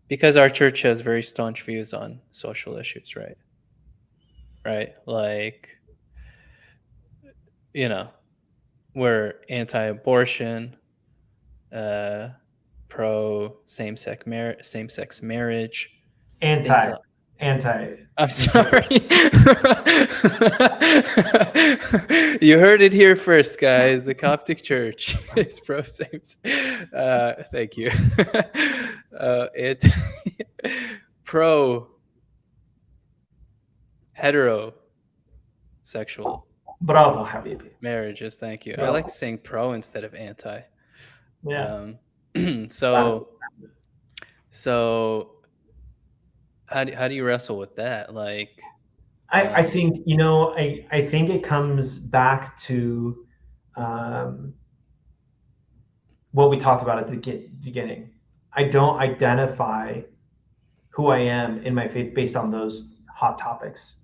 because our church has very staunch views on social issues, right? Right? Like, you know, we're anti-abortion, uh, pro same-sex marriage, things Anti, like. anti. I'm You can't. sorry. You heard it here first, guys. The Coptic Church is pro same. Thank you. It pro heterosexual Bravo, Habibi. marriages. Thank you. I like Bravo. saying pro instead of anti. Yeah. Um, Standard. so so how do you wrestle with that? Like, I um, think, I think it comes back to um, what we talked about at the beginning. I don't identify who I am in my faith based on those hot topics.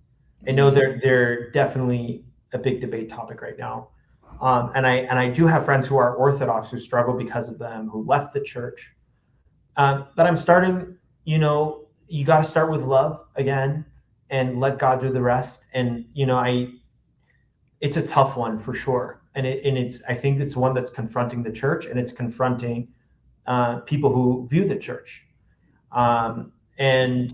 I know mm, they're definitely a big debate topic right now, and I do have friends who are Orthodox who struggle because of them, who left the church. But I'm starting. You got to start with love again, and let God do the rest. And it's a tough one for sure, and it's I think it's one that's confronting the church, and it's confronting people who view the church. And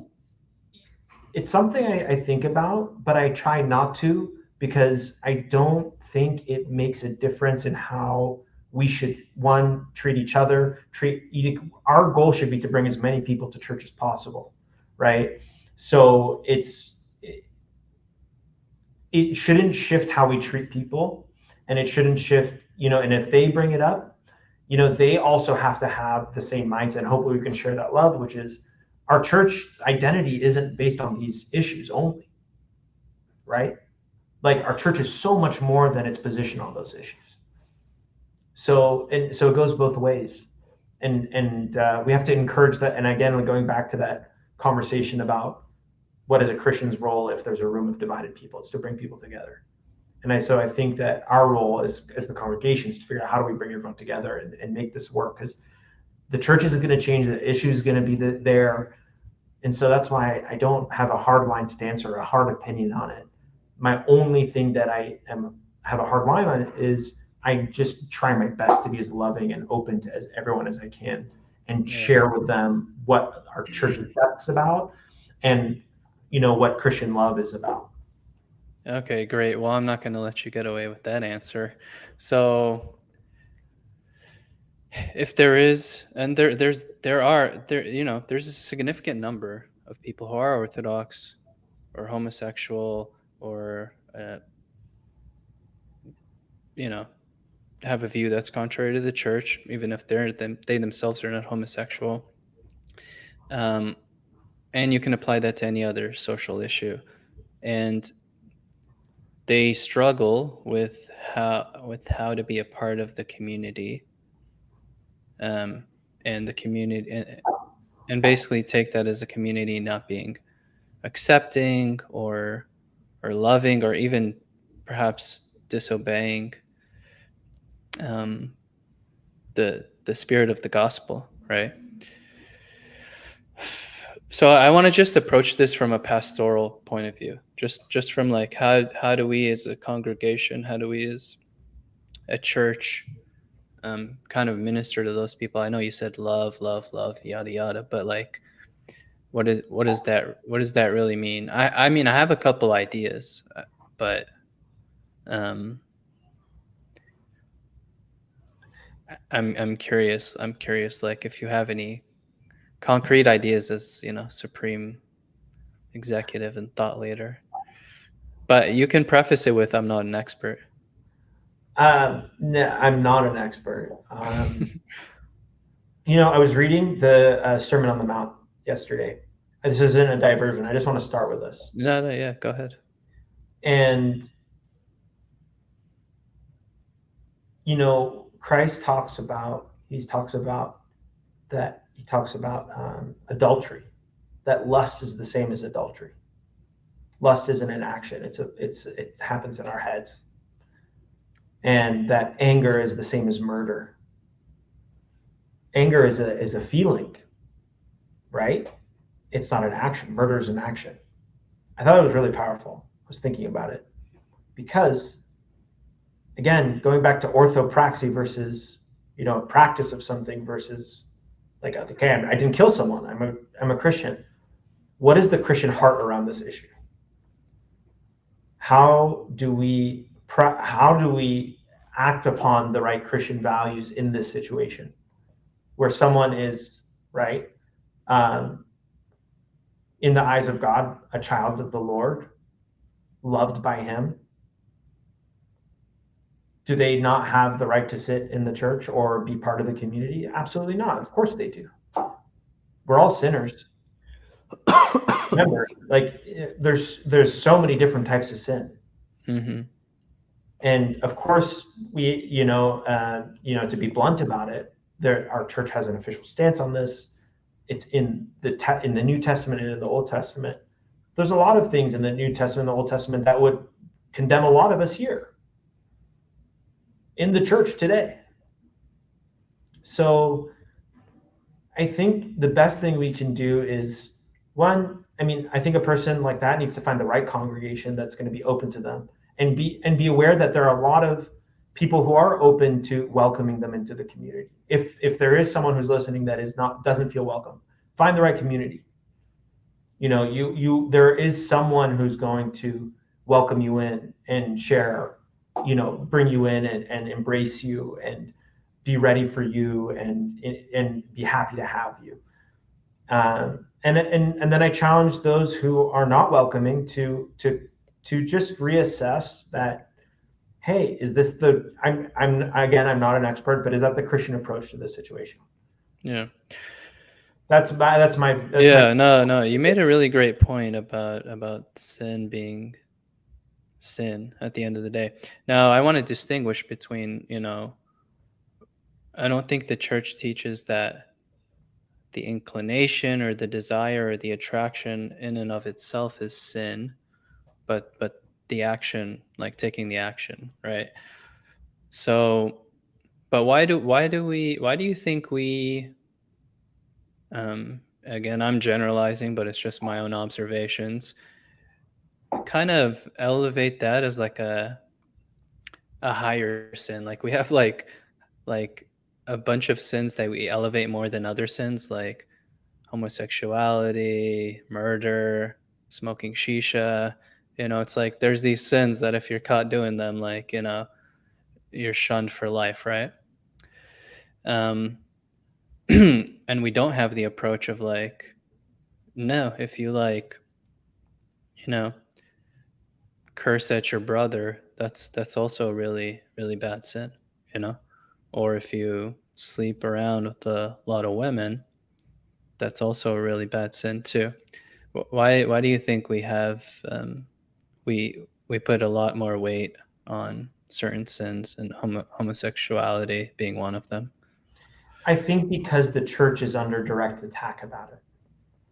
it's something I think about, but I try not to because I don't think it makes a difference in how we should one treat each other. Our goal should be to bring as many people to church as possible, right? So it shouldn't shift how we treat people, and it shouldn't shift. And if they bring it up, they also have to have the same mindset. Hopefully we can share that love, which is our church identity isn't based on these issues only, right? Like our church is so much more than its position on those issues. So it goes both ways, and we have to encourage that. And again, going back to that conversation about what is a Christian's role if there's a room of divided people, it's to bring people together. So I think that our role as the congregation is to figure out how do we bring everyone together and make this work, because the church isn't going to change, the issue is going to be there. And so that's why I don't have a hard line stance or a hard opinion on it. My only thing that have a hard line on it is I just try my best to be as loving and open to as everyone as I can, and yeah. share with them what our church is about, and what Christian love is about. Okay, great. Well, I'm not going to let you get away with that answer. So, if there is, and there's a significant number of people who are Orthodox or homosexual or you know have a view that's contrary to the church, even if they themselves are not homosexual. Um, and you can apply that to any other social issue, and they struggle with how to be a part of the community, um, and the community and basically take that as a community not being accepting or loving or even perhaps disobeying, um, the spirit of the gospel, right? So I want to just approach this from a pastoral point of view, just from like how do we as a congregation, how do we as a church, kind of minister to those people. I know you said love, love, love, yada yada, but like, what does that really mean? I mean, I have a couple ideas, but um, I'm curious. I'm curious, like if you have any concrete ideas as supreme executive and thought leader. But you can preface it with, "I'm not an expert." No, I'm not an expert. I was reading the Sermon on the Mount yesterday. This isn't a diversion. I just want to start with this. No, no, yeah, go ahead. And, Christ talks about adultery, that lust is the same as adultery. Lust isn't an action. It happens in our heads. And that anger is the same as murder. Anger is a feeling. right? It's not an action. Murder is an action. I thought it was really powerful. I was thinking about it because, again, going back to orthopraxy versus, practice of something versus like, okay, I didn't kill someone. I'm a Christian. What is the Christian heart around this issue? How do we act upon the right Christian values in this situation where someone is right, um, in the eyes of God, a child of the Lord, loved by Him? Do they not have the right to sit in the church or be part of the community? Absolutely not. Of course they do. We're all sinners. Remember, like, there's so many different types of sin. Mm-hmm. And of course, we, to be blunt about it, our church has an official stance on this. It's in the New Testament and in the Old Testament. There's a lot of things in the New Testament and the Old Testament that would condemn a lot of us here in the church today. So I think the best thing we can do is, one, I think a person like that needs to find the right congregation that's going to be open to them, and be aware that there are a lot of people who are open to welcoming them into the community. If there is someone who's listening that doesn't feel welcome, find the right community. There is someone who's going to welcome you in and share, bring you in and embrace you and be ready for you and be happy to have you. And then I challenge those who are not welcoming to just reassess that. Hey, is this I'm not an expert, but is that the Christian approach to this situation? Yeah. That's my No, you made a really great point about sin being sin at the end of the day. Now, I want to distinguish between, I don't think the church teaches that the inclination or the desire or the attraction in and of itself is sin, but the action, like taking the action, right? So, but why do you think we, again, I'm generalizing, but it's just my own observations, kind of elevate that as like a higher sin? Like we have like a bunch of sins that we elevate more than other sins, like homosexuality, murder, smoking shisha. It's like there's these sins that if you're caught doing them, like, you're shunned for life, right? Um, and we don't have the approach of like, no, if you like, you know, curse at your brother, that's also a really, really bad sin, you know? Or if you sleep around with a lot of women, that's also a really bad sin too. Why do you think we put a lot more weight on certain sins, and homosexuality being one of them? I think because the church is under direct attack about it.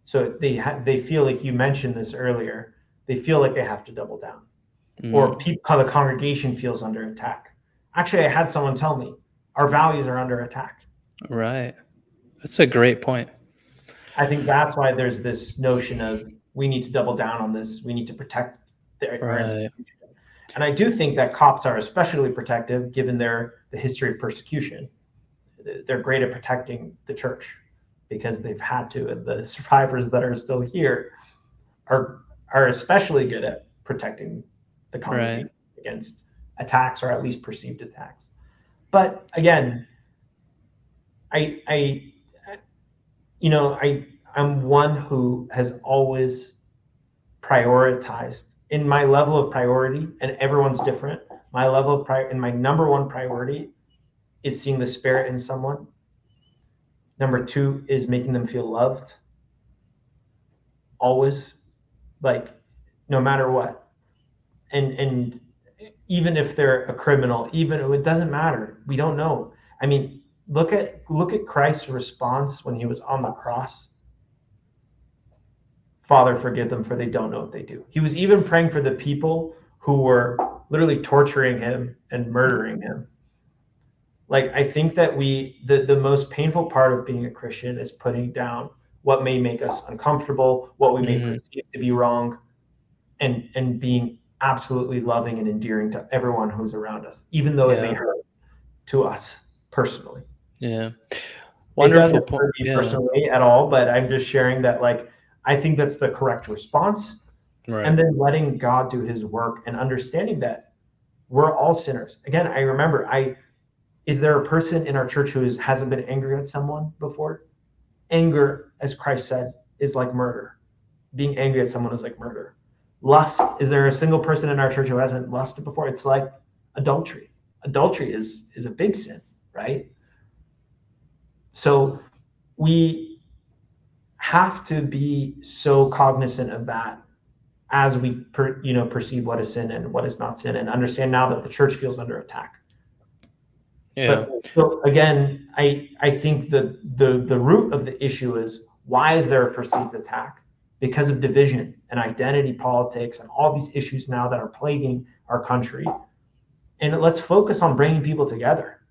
So they feel like, you mentioned this earlier, they feel like they have to double down, or Mm, the congregation feels under attack. Actually, I had someone tell me our values are under attack. right. That's a great point. I think that's why there's this notion of, we need to double down on this. We need to protect our Right. institution. And I do think that Copts are especially protective given the history of persecution. They're great at protecting the church because they've had to. And the survivors that are still here are especially good at protecting the Right. congregation against attacks, or at least perceived attacks. But again, I I'm one who has always prioritized, in my level of priority, and everyone's different. My level of and my number one priority is seeing the spirit in someone. Number two is making them feel loved. Always, like, no matter what. And even if they're a criminal, even it doesn't matter. We don't know. Look at Christ's response when he was on the cross. Father, forgive them, for they don't know what they do. He was even praying for the people who were literally torturing him and murdering him. Like, I think that the most painful part of being a Christian is putting down what may make us uncomfortable, what we may Mhm. perceive to be wrong, and being absolutely loving and endearing to everyone who's around us, even though it may Yeah. hurt to us personally. Yeah. It Wonderful doesn't point. hurt me Yeah. personally at all, but I'm just sharing that, like, I think that's the correct response. And Right. then letting God do his work and understanding that we're all sinners. Again, I remember, is there a person in our church who hasn't been angry at someone before? Anger, as Christ said, is like murder. Being angry at someone is like murder. Lust, is there a single person in our church who hasn't lusted before? It's like adultery. Adultery is a big sin, right? So we have to be so cognizant of that as we perceive what is sin and what is not sin, and understand now that the church feels under attack. Yeah. But so again, I think the root of the issue is, why is there a perceived attack? Because of division and identity politics and all these issues now that are plaguing our country. And let's focus on bringing people together,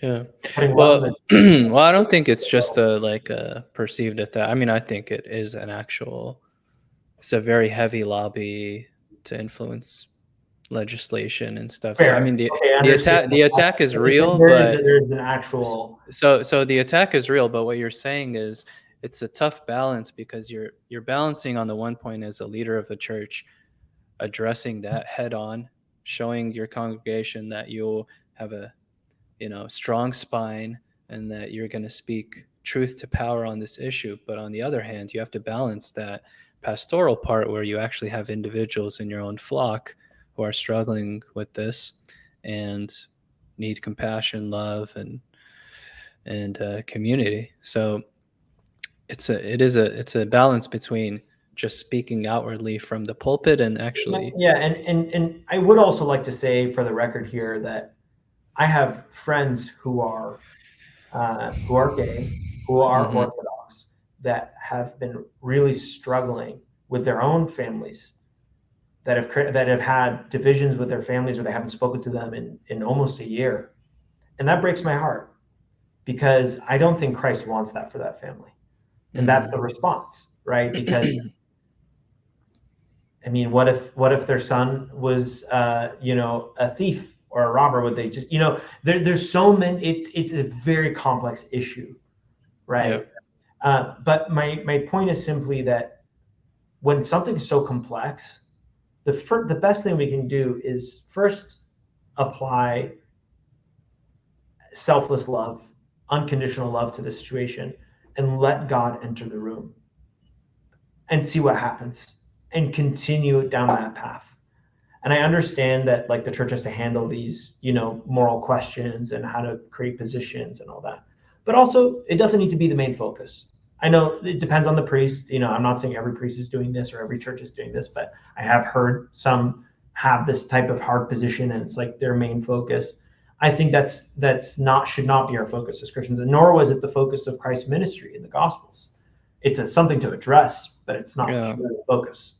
Yeah. putting love in Well, this. well, I don't think it's just a perceived attack. I mean, I think it is an actual. It's a very heavy lobby to influence legislation and stuff. So I Fair. mean, the Okay, I the understand attack the that. attack is But real, there is but there's an s- actual. so the attack is real. But what you're saying is it's a tough balance because you're balancing on the one point as a leader of a church, addressing that head on, showing your congregation that you'll have a strong spine and that you're going to speak truth to power on this issue. But on the other hand, you have to balance that pastoral part where you actually have individuals in your own flock who are struggling with this and need compassion, love, and community. So it's a balance between just speaking outwardly from the pulpit and actually. Yeah, and I would also like to say for the record here that I have friends who are gay, who are Hmm. Orthodox, that have been really struggling with their own families, that have had divisions with their families, or they haven't spoken to them in almost a year, and that breaks my heart, because I don't think Christ wants that for that family, and that's Hmm. the response, right? Because I mean, what if their son was a thief or a robber? Would they just there's so many. It's a very complex issue, Yeah. right? But my point is simply that when something's so complex, the best thing we can do is first apply selfless love, unconditional love to the situation, and let God enter the room and see what happens, and continue down that path. And I understand that, like, the church has to handle these moral questions and how to create positions and all that, but also it doesn't need to be the main focus. I know it depends on the priest. I'm not saying every priest is doing this or every church is doing this, but I have heard some have this type of hard position and it's like their main focus. I think that's not should not be our focus as Christians, and nor was it the focus of Christ's ministry in the Gospels. It's something to address, but it's not Yeah. should be the focus.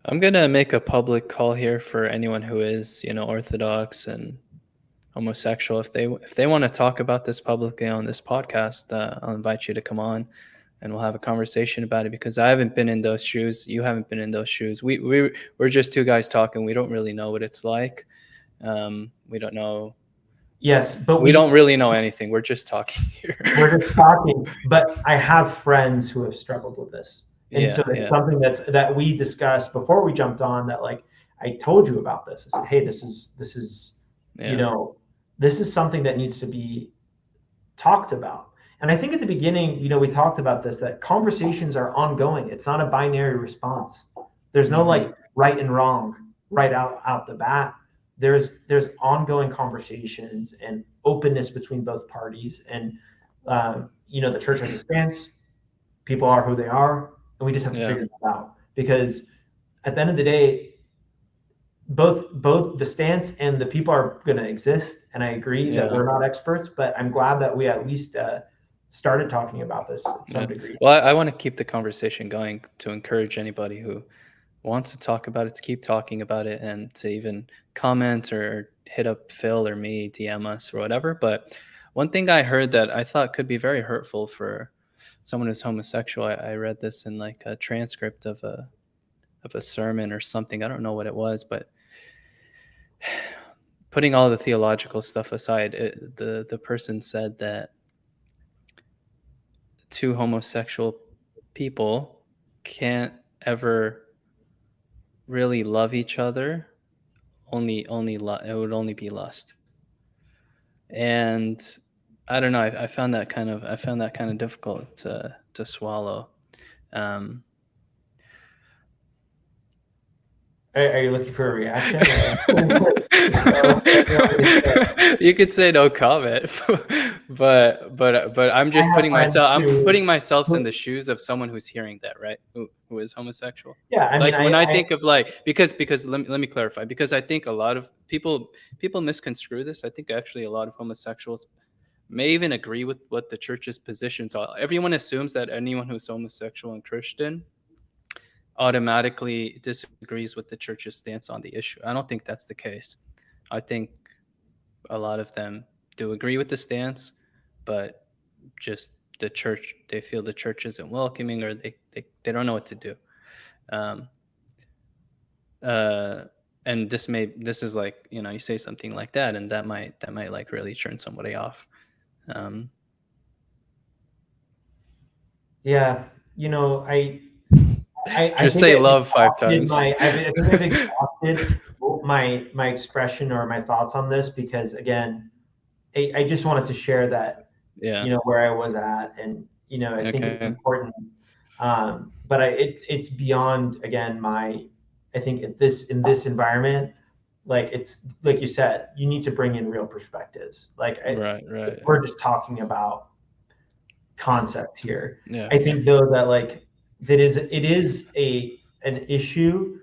I'm gonna make a public call here for anyone who is, Orthodox and homosexual. If they want to talk about this publicly on this podcast, I'll invite you to come on, and we'll have a conversation about it. Because I haven't been in those shoes. You haven't been in those shoes. We're just two guys talking. We don't really know what it's like. We don't know. Yes, but We don't really know anything. We're just talking we're here. just talking, but I have friends who have struggled with this. And so Yeah. it's Yeah. something that we discussed before we jumped on, that, like, I told you about this. I said, hey, this is, you Yeah. know, this is something that needs to be talked about. And I think at the beginning, we talked about this, that conversations are ongoing. It's not a binary response. There's no, Hmm. like, right and wrong right out the bat. There's ongoing conversations and openness between both parties. And the church has a stance. People are who they are, and we just have to Yeah. figure this out. Because at the end of the day, both the stance and the people are going to exist. And I agree that Yeah. we're not experts, but I'm glad that we at least started talking about this at Yeah. some degree. Well, I want to keep the conversation going to encourage anybody who wants to talk about it to keep talking about it and to even comment or hit up Phil or me, DM us or whatever. But One thing I heard that I thought could be very hurtful for someone who's homosexual, I read this in like a transcript of a sermon or something. I don't know what it was, but putting all the theological stuff aside, the person said that two homosexual people can't ever really love each other. It would only be lust. And I don't know. I found that kind of difficult to swallow. Um, Are you looking for a reaction? I you could say no comment, but have friends I'm who, putting myself in the shoes of someone who's hearing that, right? Who is homosexual. yeah, I mean, Like when I think of like because let me clarify, because I think a lot of people misconstrue this. I think actually a lot of homosexuals may even agree with what the church's positions are. Everyone assumes that anyone who's homosexual and Christian automatically disagrees with the church's stance on the issue. I don't think that's the case. I think a lot of them do agree with the stance, but just they feel the church isn't welcoming, or they don't know what to do. Um, uh, and this is like, you say something like that, and that might like really turn somebody off. Um, yeah, you know, I just think say I've love five exhausted times. I think I've exhausted my expression or my thoughts on this because again, I just wanted to share that, Yeah. where I was at, and I think it's Okay. important. But it's beyond again I think in this environment, like it's like you said, you need to bring in real perspectives. Like Right. Right. we're just talking about concept here. Yeah. I think though that like it is an issue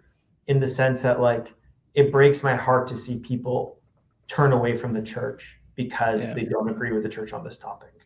in the sense that like it breaks my heart to see people turn away from the church because Yeah. they don't agree with the church on this topic.